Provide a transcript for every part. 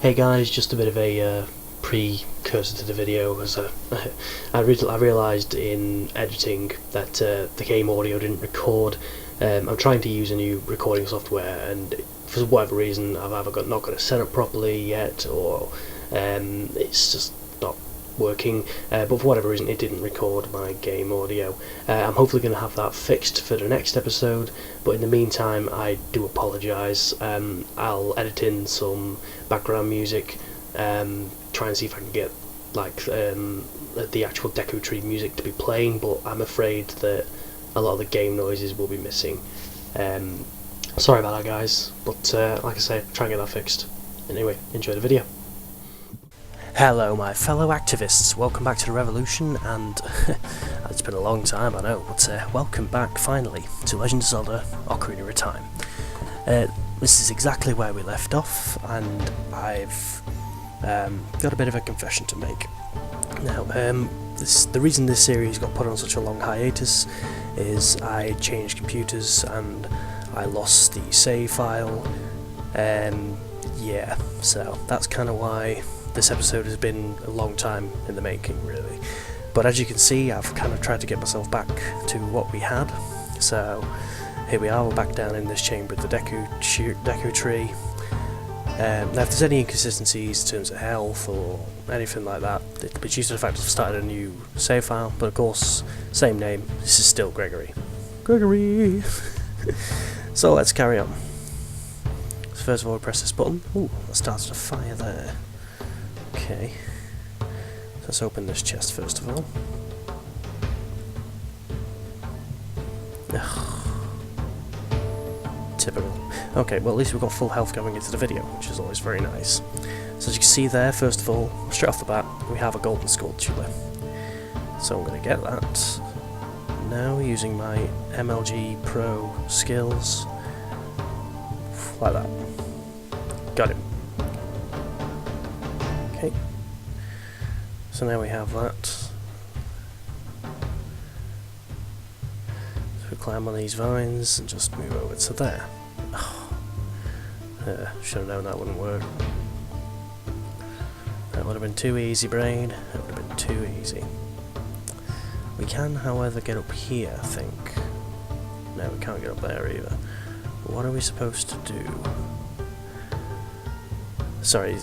Hey guys, just a bit of a precursor to the video, as I realised in editing that the game audio didn't record. I'm trying to use a new recording software, and for whatever reason I've either not got it set up properly yet, or it's just not working, but for whatever reason it didn't record my game audio. I'm hopefully going to have that fixed for the next episode, but in the meantime I do apologise. I'll edit in some background music, try and see if I can get the actual Deku Tree music to be playing, but I'm afraid that a lot of the game noises will be missing. Sorry about that guys, but like I say, try and get that fixed. Anyway, enjoy the video. Hello my fellow activists, welcome back to the revolution, and it's been a long time I know, but welcome back finally to Legend of Zelda Ocarina of Time. This is exactly where we left off, and I've got a bit of a confession to make. Now, the reason this series got put on such a long hiatus is I changed computers and I lost the save file, yeah, so that's kind of why this episode has been a long time in the making, really. But as you can see, I've kind of tried to get myself back to what we had. So here we are, we're back down in this chamber with the Deku Tree. Now if there's any inconsistencies in terms of health or anything like that, it's due to the fact I've started a new save file, but of course, same name, this is still Gregory. Gregory! So let's carry on. So first of all, we press this button. Ooh, that starts a fire there. Okay, let's open this chest first of all. Ugh. Typical. Okay, well at least we've got full health going into the video, which is always very nice. So as you can see there, first of all, straight off the bat, we have a golden sculpture. So I'm going to get that. Now using my MLG Pro skills, like that. Got it. Okay, so now we have that. So we climb on these vines and just move over to there. Oh, should have known that wouldn't work. That would have been too easy, brain. That would have been too easy. We can, however, get up here, I think. No, we can't get up there either. What are we supposed to do? Sorry,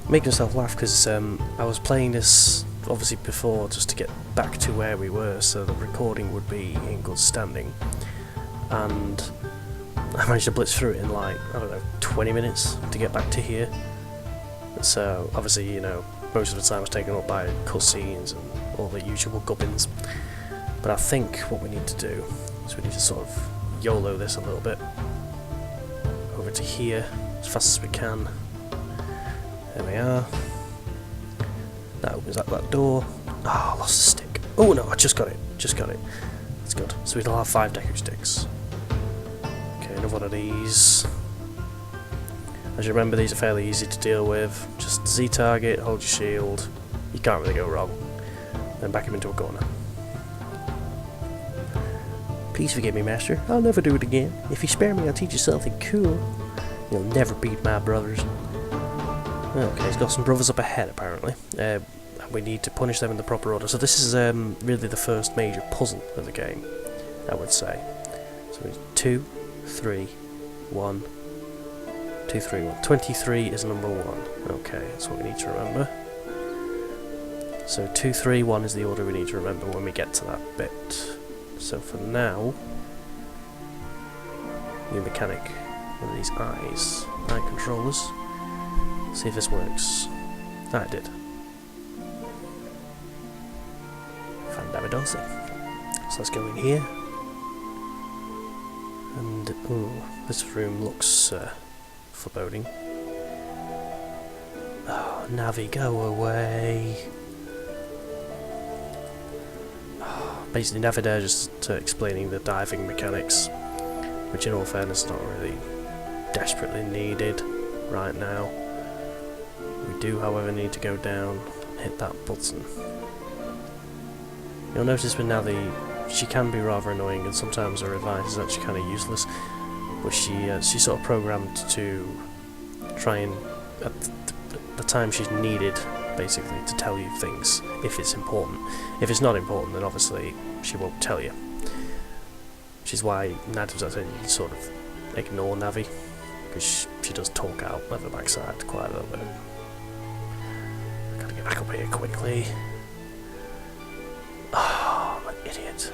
making myself laugh because I was playing this obviously before just to get back to where we were so the recording would be in good standing, and I managed to blitz through it in like, I don't know, 20 minutes to get back to here. So obviously, you know, most of the time was taken up by cutscenes and all the usual gubbins, but I think what we need to do is we need to sort of YOLO this a little bit over to here as fast as we can. There we are. That opens up that door. Ah, I lost the stick. Oh no, I just got it. Just got it. That's good. So we'll have 5 Deku sticks. Okay, another one of these. As you remember, these are fairly easy to deal with. Just Z target, hold your shield. You can't really go wrong. Then back him into a corner. Please forgive me, Master. I'll never do it again. If you spare me, I'll teach you something cool. You'll never beat my brothers. Okay, he's got some brothers up ahead, apparently. We need to punish them in the proper order. So this is really the first major puzzle of the game, I would say. So it's 2, 3, 1, 2, 3, 1. 23 is number 1. Okay, that's what we need to remember. So 2, 3, 1 is the order we need to remember when we get to that bit. So for now, new mechanic, one of these eye controllers. See if this works. That it did. Fandavidosi. So let's go in here. And, ooh, this room looks foreboding. Oh, Navi, go away. Oh, basically, Navi there just explaining the diving mechanics, which in all fairness is not really desperately needed right now. We do, however, need to go down and hit that button. You'll notice with Navi, she can be rather annoying, and sometimes her advice is actually kind of useless. But she's sort of programmed to try and at the time she's needed, basically, to tell you things, if it's important. If it's not important, then obviously she won't tell you. Which is why 9 times out of 10 you sort of ignore Navi, because she does talk out of her backside quite a little bit. Gotta get back up here quickly. Oh, I'm an idiot.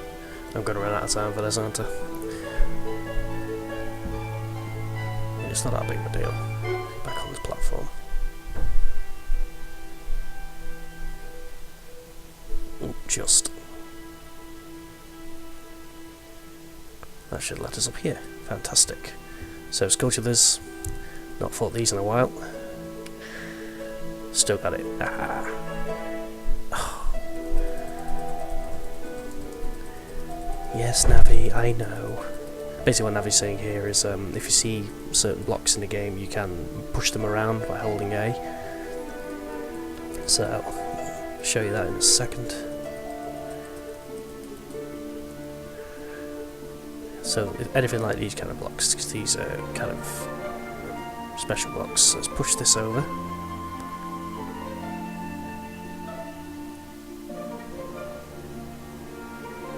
I'm gonna run out of time for this, aren't I? It's not that big of a deal. Back on this platform. Ooh, just. That should let us up here. Fantastic. So, Sculptures. Not fought these in a while. Still got it. Ah. Oh. Yes, Navi, I know. Basically what Navi's saying here is if you see certain blocks in the game, you can push them around by holding A. So, I'll show you that in a second. So, if anything like these kind of blocks, because these are kind of special blocks, let's push this over.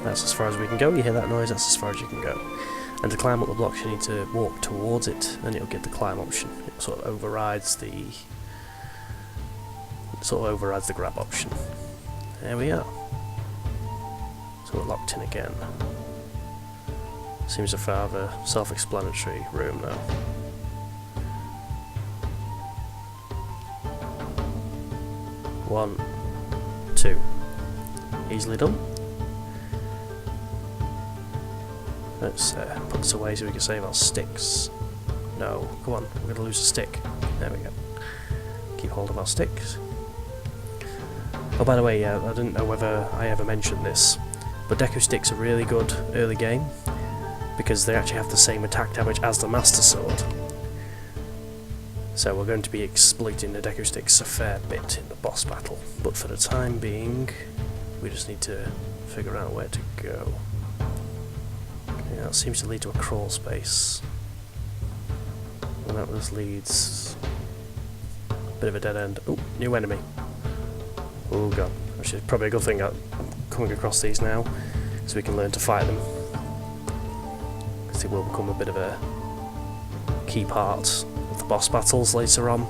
That's as far as we can go. You hear that noise, that's as far as you can go. And to climb up the blocks you need to walk towards it, and it'll get the climb option. It sort of overrides the grab option. There we are. So we're locked in again. Seems a rather self-explanatory room though. One, two. Easily done. Let's put this away so we can save our sticks. No, come on, we're going to lose a stick. There we go. Keep hold of our sticks. Oh, by the way, I didn't know whether I ever mentioned this, but Deku sticks are really good early game because they actually have the same attack damage as the Master Sword. So we're going to be exploiting the Deku sticks a fair bit in the boss battle, but for the time being, we just need to figure out where to go. Yeah, that seems to lead to a crawl space. And that just leads... bit of a dead end. Oh, new enemy. Oh god. Which is probably a good thing I'm coming across these now, so we can learn to fight them. Because it will become a bit of a key part of the boss battles later on.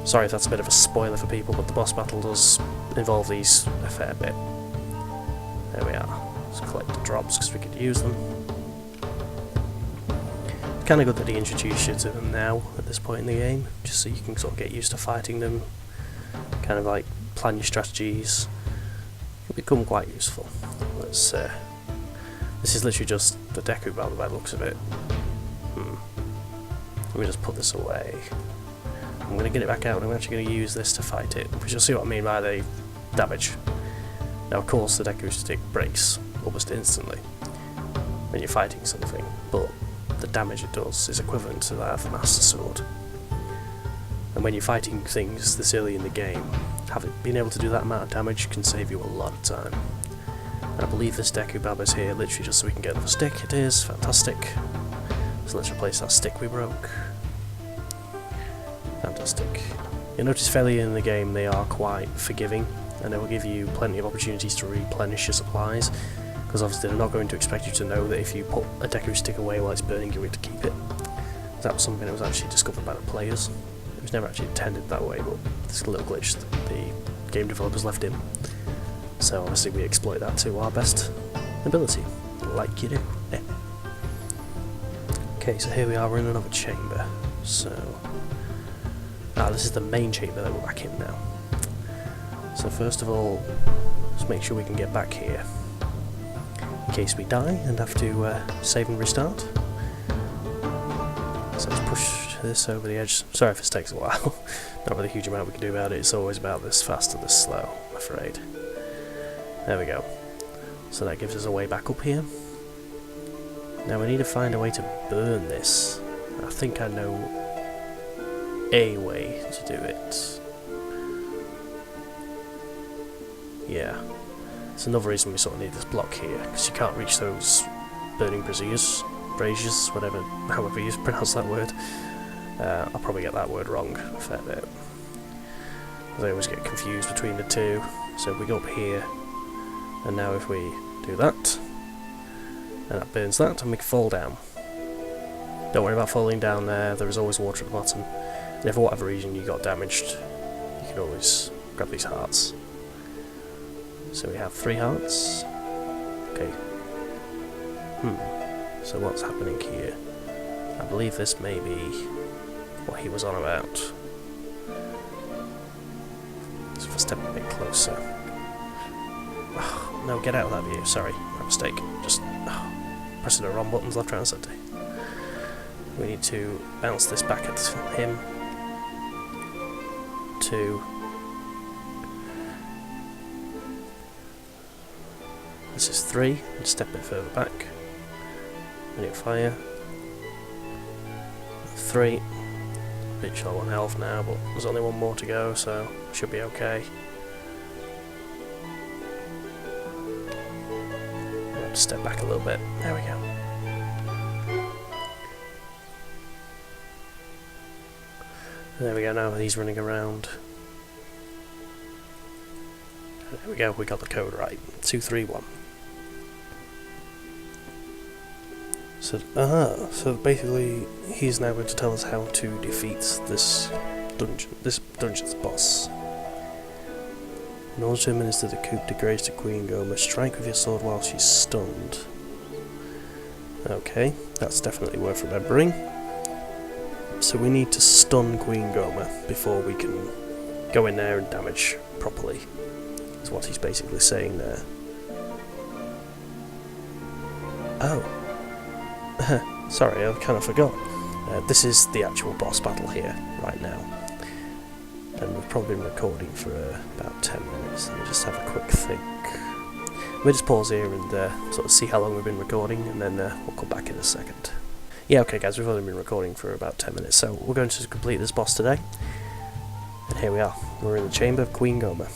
Sorry if that's a bit of a spoiler for people, but the boss battle does involve these a fair bit. There we are. Let's collect the drops because we could use them. It's kind of good that they introduce you to them now at this point in the game, just so you can sort of get used to fighting them, kind of like plan your strategies. It'll become quite useful. Let's. This is literally just the Deku battle by the looks of it. Let me just put this away. I'm going to get it back out and I'm actually going to use this to fight it, which you'll see what I mean by the damage. Now of course the Deku stick breaks almost instantly when you're fighting something, but the damage it does is equivalent to that of the Master Sword. And when you're fighting things this early in the game, being able to do that amount of damage can save you a lot of time. And I believe this Deku Baba's here literally just so we can get another stick. It is, fantastic. So let's replace that stick we broke. Fantastic. You'll notice fairly in the game they are quite forgiving, and they will give you plenty of opportunities to replenish your supplies, because obviously they're not going to expect you to know that if you put a Deku stick away while it's burning you're going to keep it. That was something that was actually discovered by the players. It was never actually intended that way, but this little glitch that the game developers left in. So obviously we exploit that to our best ability, like you do. Yeah. Okay, so here we are, we're in another chamber. So... this is the main chamber that we're back in now. So first of all, let's make sure we can get back here, in case we die and have to save and restart. So let's push this over the edge. Sorry if this takes a while. Not really a huge amount we can do about it. It's always about this fast or this slow, I'm afraid. There we go. So that gives us a way back up here. Now we need to find a way to burn this. I think I know a way to do it. Yeah. It's another reason we sort of need this block here, because you can't reach those burning braziers, however you pronounce that word, I'll probably get that word wrong a fair bit. I always get confused between the two. So if we go up here, and now if we do that, and that burns that, and we can fall down. Don't worry about falling down there, there is always water at the bottom. And if for whatever reason you got damaged, you can always grab these hearts. So we have 3 hearts. Okay. So what's happening here? I believe this may be what he was on about. So if I step a bit closer. Oh, no, get out of that view. Sorry, my mistake. Just pressing the wrong buttons left, right, and centre. We need to bounce this back at him. 2. This is 3. And step a bit further back. We need fire. 3. Bit short on health now, but there's only 1 more to go, so should be okay. We'll have to step back a little bit. There we go. There we go, now he's running around. There we go, we got the code right. 231. So basically he's now going to tell us how to defeat this dungeon's boss. In order to administer the coup de grace to Queen Gohma, strike with your sword while she's stunned. Okay, that's definitely worth remembering. So we need to stun Queen Gohma before we can go in there and damage properly, is what he's basically saying there. Oh. Sorry, I kind of forgot. This is the actual boss battle here, right now. And we've probably been recording for about 10 minutes. Let me just have a quick think. We'll just pause here and sort of see how long we've been recording, and then we'll come back in a second. Yeah, okay guys, we've only been recording for about 10 minutes, so we're going to complete this boss today. And here we are. We're in the chamber of Queen Gohma.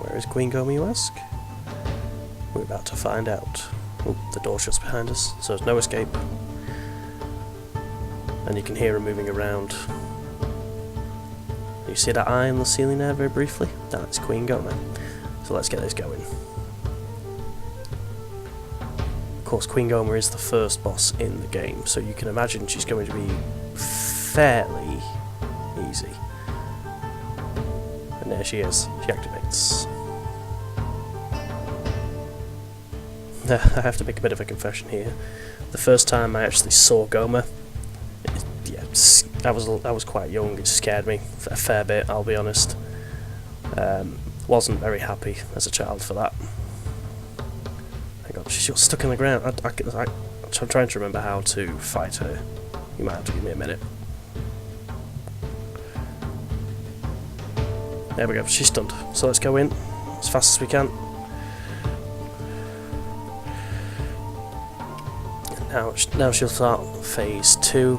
Where is Queen Gohma, you ask? We're about to find out. Oh, the door shuts behind us, so there's no escape. And you can hear her moving around. You see that eye on the ceiling there very briefly? That's Queen Gohma. So let's get this going. Of course, Queen Gohma is the first boss in the game, so you can imagine she's going to be fairly easy. And there she is. She activates. I have to make a bit of a confession here. The first time I actually saw Gohma, I was quite young. It scared me a fair bit, I'll be honest. Wasn't very happy as a child for that. Hang on, she's stuck in the ground. I'm trying to remember how to fight her. You might have to give me a minute. There we go, she's stunned. So let's go in as fast as we can. Now she'll start phase 2.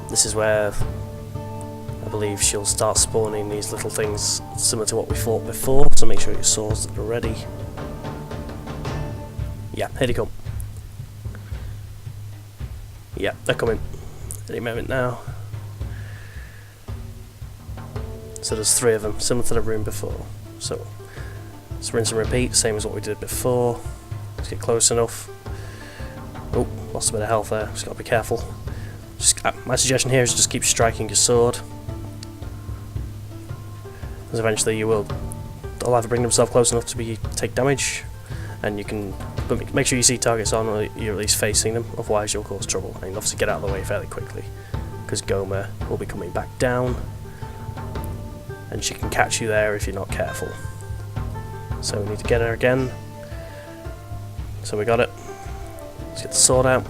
This is where I believe she'll start spawning these little things similar to what we fought before, so make sure your swords are ready. Yeah, here they come. Yeah, they're coming. Any moment now. So there's 3 of them, similar to the room before. So let's rinse and repeat, same as what we did before. Let's get close enough. Oh, lost a bit of health there, just gotta be careful. My suggestion here is just keep striking your sword, because eventually they'll either bring themselves close enough to take damage, and you can make sure you see targets on, or you're at least facing them, otherwise you'll cause trouble, and obviously get out of the way fairly quickly, because Gohma will be coming back down, and she can catch you there if you're not careful. So we need to get her again. So we got it. Let's get the sword out.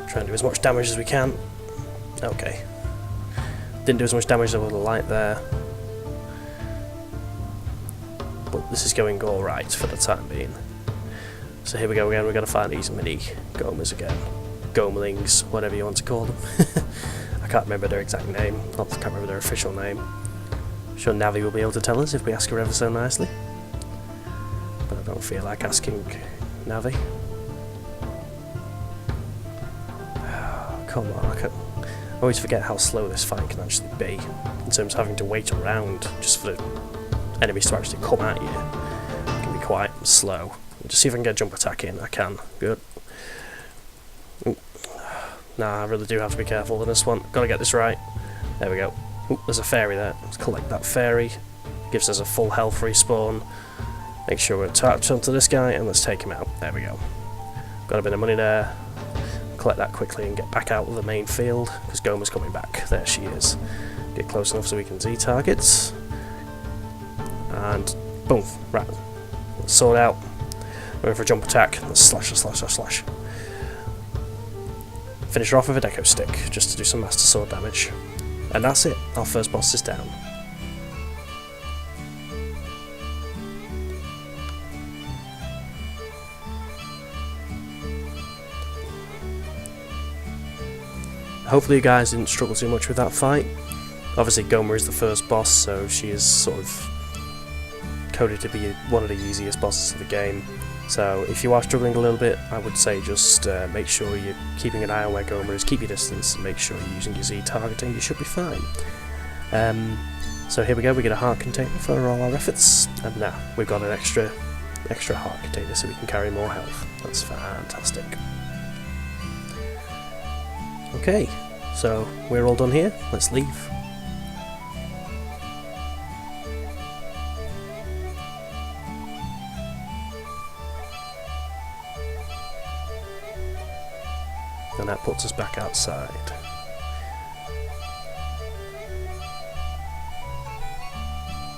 Try and do as much damage as we can. Okay. Didn't do as much damage as I would have liked there. But this is going alright for the time being. So here we go again, we're going to find these mini Gohmas again. Gohmlings, whatever you want to call them. I can't remember their exact name. I can't remember their official name. I'm sure Navi will be able to tell us if we ask her ever so nicely. But I don't feel like asking Navi. Come on, I always forget how slow this fight can actually be, in terms of having to wait around just for the enemies to actually come at you. It can be quite slow. Just see if I can get a jump attack in. I can. Good. Ooh. Nah, I really do have to be careful with this one. Gotta get this right. There we go. Ooh, there's a fairy there. Let's collect that fairy. Gives us a full health respawn. Make sure we're attached onto this guy, and let's take him out. There we go. Got a bit of money there. Collect that quickly and get back out of the main field, because Goma's coming back. There she is. Get close enough so we can Z targets. And boom. Right. Let's sort out. Going for a jump attack. Let's slash, slash, slash, slash. Finish her off with a Deku stick, just to do some Master Sword damage. And that's it. Our first boss is down. Hopefully you guys didn't struggle too much with that fight. Obviously Goma is the first boss, so she is sort of coded to be one of the easiest bosses of the game. So if you are struggling a little bit, I would say just make sure you're keeping an eye on where Goma is, keep your distance, and make sure you're using your Z targeting, you should be fine. So here we go, we get a heart container for all our efforts, and now we've got an extra heart container so we can carry more health. That's fantastic. Okay, so we're all done here, let's leave. And that puts us back outside.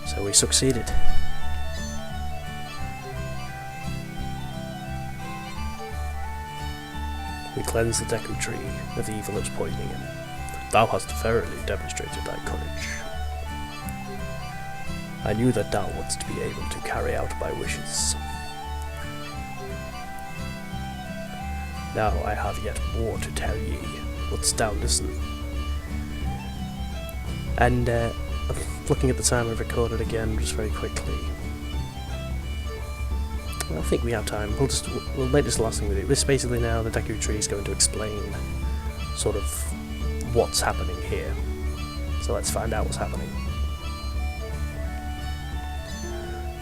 So we succeeded. We cleanse the Deku Tree of the evil that's poisoning him. Thou hast verily demonstrated thy courage. I knew that thou wouldst be able to carry out my wishes. Now I have yet more to tell ye. Wouldst thou listen? And looking at the time I've recorded again, just very quickly. I think we have time. We'll make this the last thing we do. This basically now the Deku Tree is going to explain sort of what's happening here. So let's find out what's happening.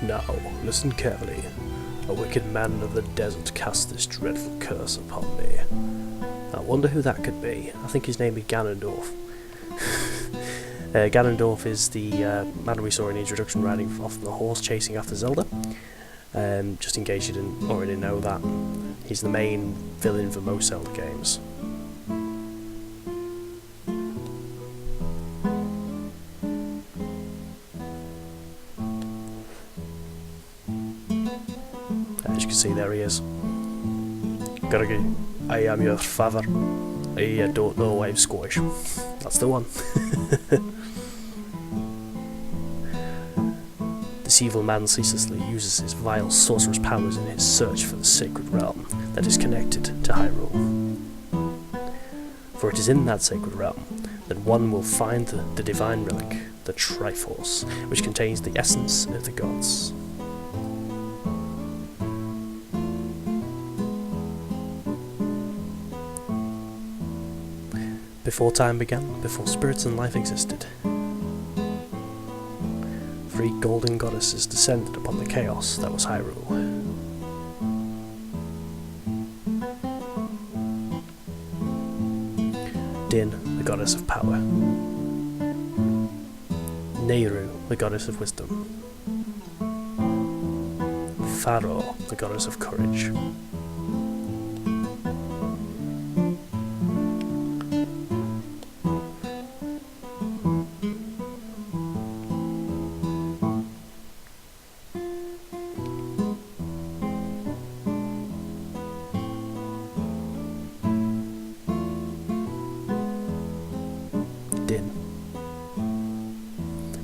Now, listen carefully. A wicked man of the desert cast this dreadful curse upon me. I wonder who that could be. I think his name is Ganondorf. Ganondorf is the man we saw in the introduction riding off the horse chasing after Zelda. Just in case you didn't already know that. He's the main villain for most Zelda games. As you can see, there he is. Gregory, I am your father. I don't know why I'm Scottish. That's the one. This evil man ceaselessly uses his vile sorcerer's powers in his search for the sacred realm that is connected to Hyrule. For it is in that sacred realm that one will find the divine relic, the Triforce, which contains the essence of the gods. Before time began, before spirits and life existed, three golden goddesses descended upon the chaos that was Hyrule. Din, the goddess of power. Nehru, the goddess of wisdom. Pharaoh, the goddess of courage.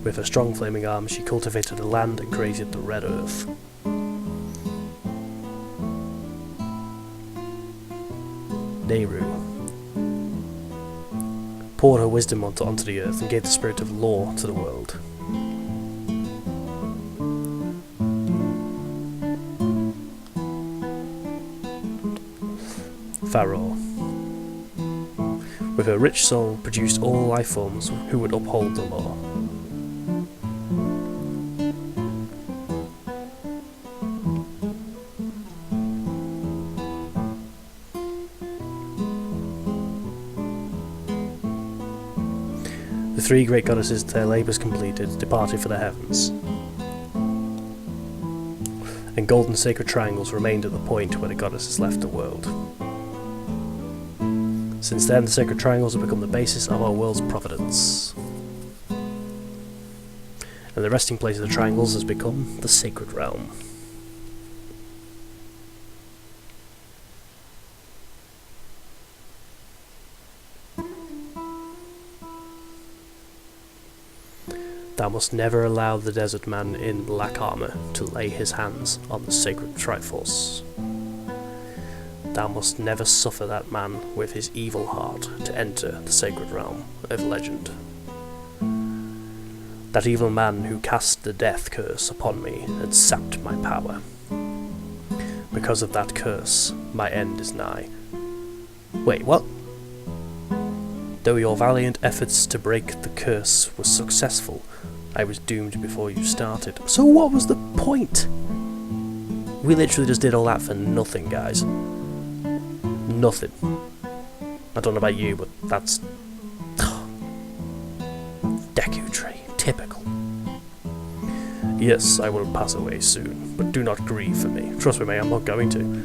With her strong flaming arms, she cultivated the land and created the Red Earth. Nehru poured her wisdom onto the earth and gave the spirit of law to the world. Pharaoh. With her rich soul, produced all life forms who would uphold the law. The three great goddesses, their labours completed, departed for the heavens. And golden sacred triangles remained at the point where the goddesses left the world. Since then, the sacred triangles have become the basis of our world's providence. And the resting place of the triangles has become the sacred realm. Thou must never allow the desert man in black armour to lay his hands on the sacred Triforce. Thou must never suffer that man with his evil heart to enter the sacred realm of legend. That evil man who cast the death curse upon me had sapped my power. Because of that curse, my end is nigh. Wait, what? Though your valiant efforts to break the curse were successful, I was doomed before you started. So what was the point? We literally just did all that for nothing, guys. Nothing. I don't know about you, but that's... Deku Tree. Typical. Yes, I will pass away soon, but do not grieve for me. Trust me, mate, I'm not going to.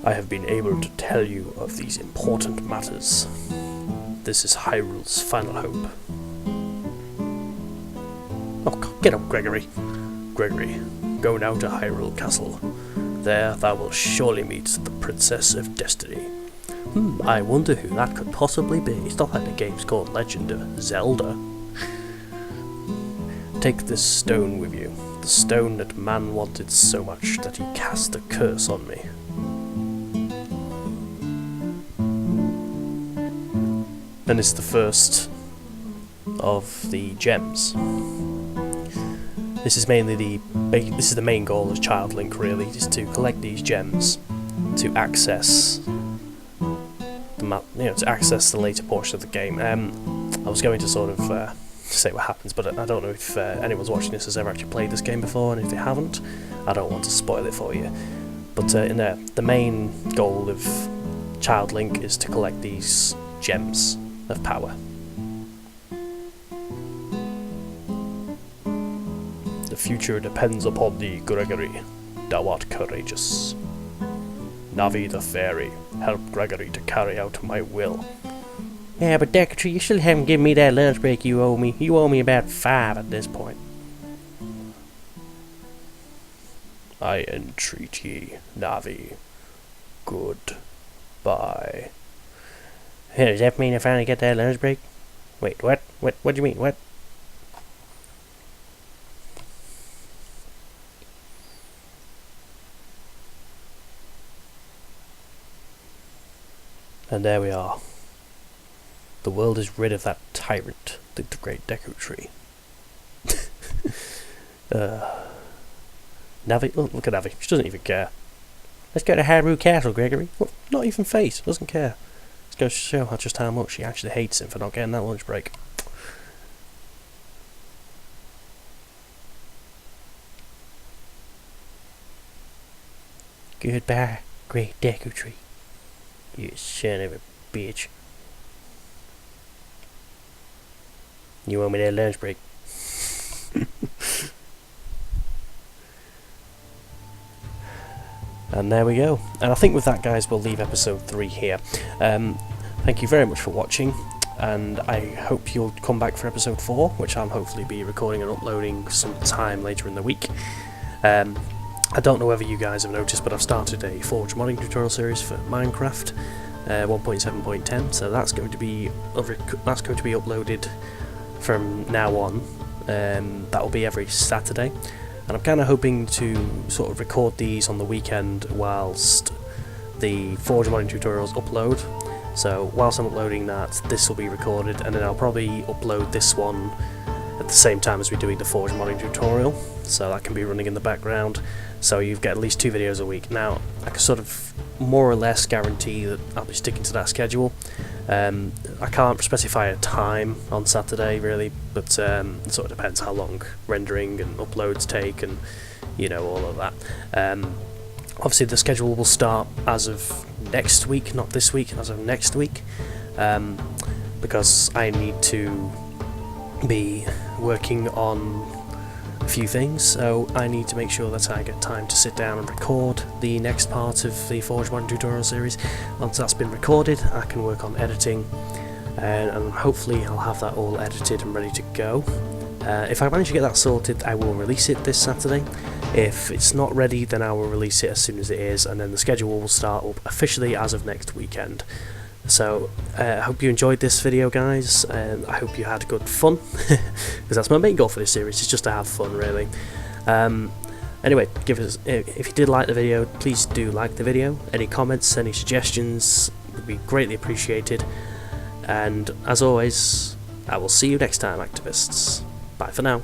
I have been able to tell you of these important matters. This is Hyrule's final hope. Oh, God, get up, Gregory. Gregory, go now to Hyrule Castle. There thou wilt surely meet the Princess of Destiny. I wonder who that could possibly be. It's not like the game's called Legend of Zelda. Take this stone with you. The stone that man wanted so much that he cast a curse on me. And it's the first of the gems. This is mainly the main goal of Child Link, really, is to collect these gems to access the map, to access the later portion of the game. I was going to sort of say what happens, but I don't know if anyone's watching this has ever actually played this game before, and if they haven't, I don't want to spoil it for you. But in there, the main goal of Child Link is to collect these gems of power. The future depends upon thee, Gregory. Thou art courageous. Navi the fairy, help Gregory to carry out my will. Yeah, but Deku Tree, you still haven't given me that lunch break you owe me. You owe me about 5 at this point. I entreat ye, Navi. Goodbye. Hey, does that mean I finally get that lunch break? Wait, what? What do you mean? What? And there we are. The world is rid of that tyrant, the great Deku Tree. Navi, oh, look at Navi, she doesn't even care. Let's go to Hyrule Castle, Gregory. Well, not even face, doesn't care. Let's go show her just how much she actually hates him for not getting that lunch break. Goodbye, great Deku Tree. You son of a bitch. You owe me that lunch break. And there we go. And I think with that, guys, we'll leave episode 3 here. Thank you very much for watching, and I hope you'll come back for episode 4, which I'll hopefully be recording and uploading sometime later in the week. I don't know whether you guys have noticed, but I've started a Forge modding tutorial series for Minecraft 1.7.10, so that's going to be uploaded from now on. That will be every Saturday, and I'm kind of hoping to sort of record these on the weekend whilst the Forge modding tutorials upload. So whilst I'm uploading that, this will be recorded, and then I'll probably upload this one at the same time as we're doing the Forge modding tutorial, so that can be running in the background, so you get at least 2 videos a week. Now, I can sort of more or less guarantee that I'll be sticking to that schedule. I can't specify a time on Saturday really, but it sort of depends how long rendering and uploads take, and you know, all of that. Obviously the schedule will start as of next week, not this week, as of next week, because I need to be working on a few things, so I need to make sure that I get time to sit down and record the next part of the Forge modding tutorial series. Once that's been recorded, I can work on editing, and hopefully I'll have that all edited and ready to go. If I manage to get that sorted, I will release it this Saturday. If it's not ready, then I will release it as soon as it is, and then the schedule will start up officially as of next weekend. So, I hope you enjoyed this video, guys, and I hope you had good fun, because that's my main goal for this series, is just to have fun, really. Anyway, if you did like the video, please do like the video. Any comments, any suggestions would be greatly appreciated. And as always, I will see you next time, activists. Bye for now.